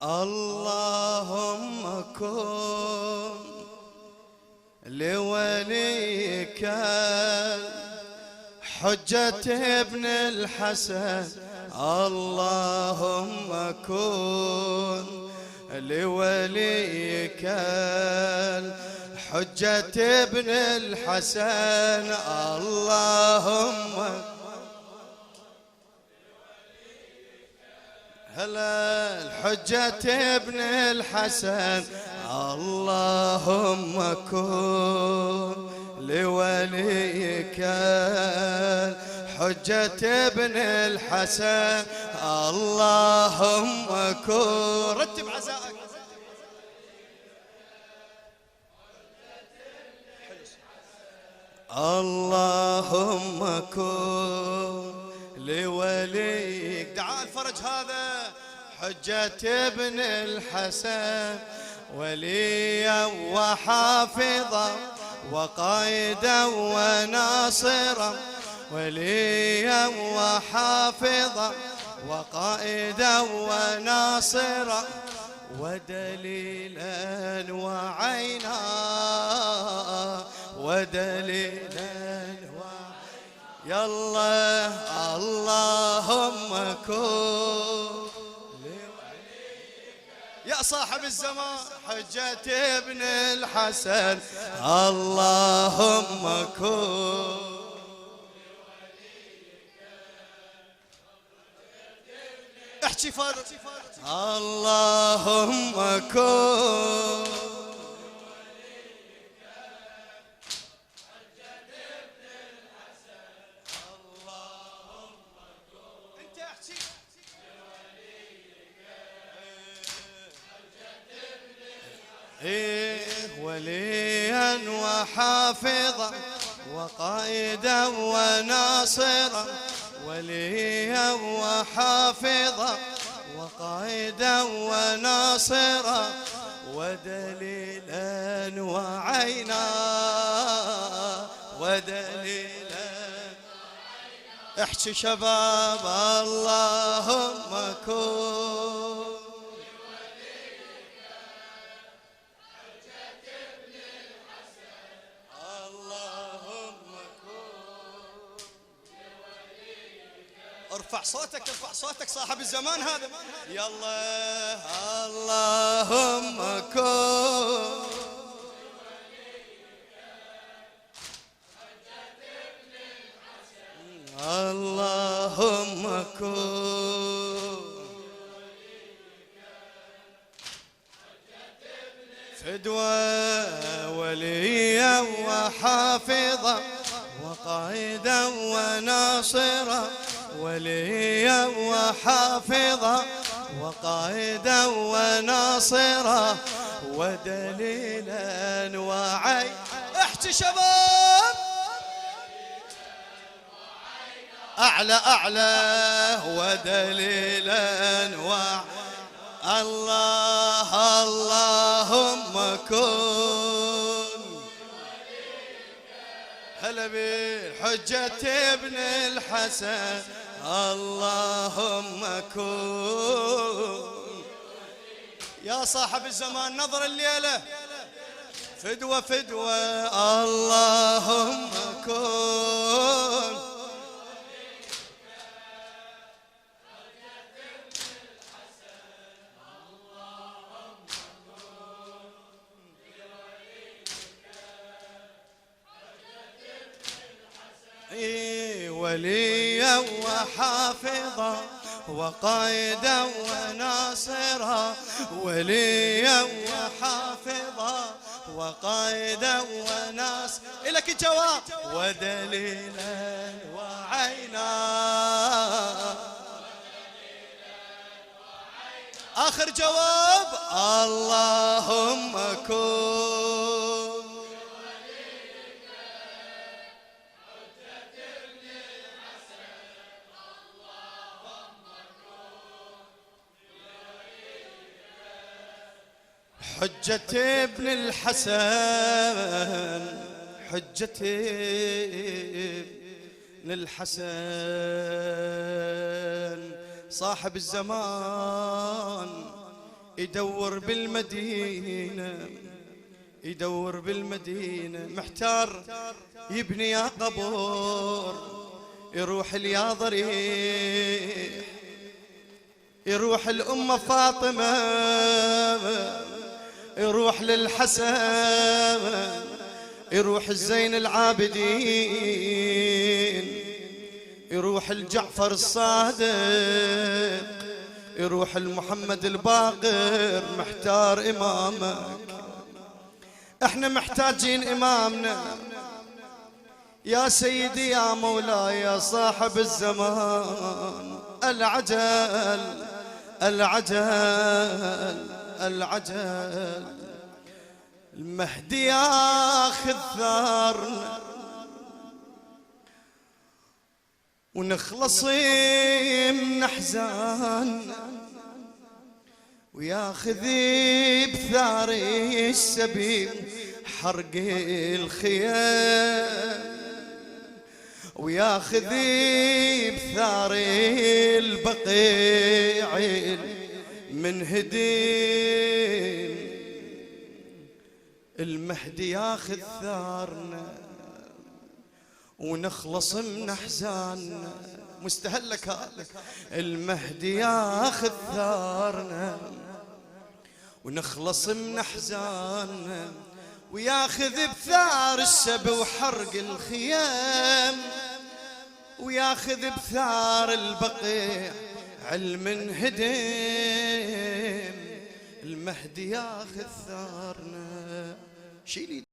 اللهم كن لوليك حجة ابن الحسن. اللهم كن لوليك حجة ابن الحسن. اللهم هلا الحجة ابن الحسن. اللهم كن لوليك حجة ابن الحسن. اللهم كن رتب عزائك. اللهم كن لوليك دعاء الفرج هذا حجة ابن الحسن وليا وحافظا وقائدا وناصرا. وليا وحافظا وقائدا وناصرا ودليلا وعينا ودليلا يلا. اللهم كن يا صاحب الزمان حجة ابن الحسن. اللهم كن احكي فرق. اللهم كن وليا وحافظا وقائدا وناصرا. وليا وحافظا وقائدا وناصرا ودليلا وعينا ودليلا. احكي شباب. اللهم كن ارفع صوتك ارفع صوتك صاحب الزمان هذا يلا. اللهم كن اللهم كن فدوى وليا وحافظا وقائدا وناصرا. وليا وحافظا وقائدا وناصرا ودليلا وعين. احكي شباب. اعلى اعلى ودليلا وعين. الله اللهم كن هلا بالحجة ابن الحسن. اللهم كن يا صاحب الزمان نظر الليلة فدوة فدوة. اللهم كن وليا وحافظا وقائدا وناصرا. وليا وحافظا وقائدا وناصرا. إلك الجواب. ودليلا وعينا. آخر جواب. اللهم كن حجة ابن الحسن. حجة ابن الحسن صاحب الزمان يدور بالمدينة، يدور بالمدينة، محتار يبني يا قبور، يروح يا ضريح، يروح الأم فاطمة، يروح للحسن، يروح الزين العابدين، يروح الجعفر الصادق، يروح المحمد الباقر. محتار إمامك، احنا محتاجين إمامنا يا سيدي يا مولاي يا صاحب الزمان. العجل العجل العجل، المهدي ياخذ ثارنا ونخلص من احزان، وياخذ بثار السبيل حرق الخيام، وياخذ بثار البقيع من هديم. المهدي ياخذ ثارنا ونخلص من احزاننا. مستهل لك هذا. المهدي ياخذ ثارنا ونخلص من احزاننا، وياخذ بثار السب وحرق الخيام، وياخذ بثار البقيع علم هدم. المهدي ياخذ ثارنا. شيلي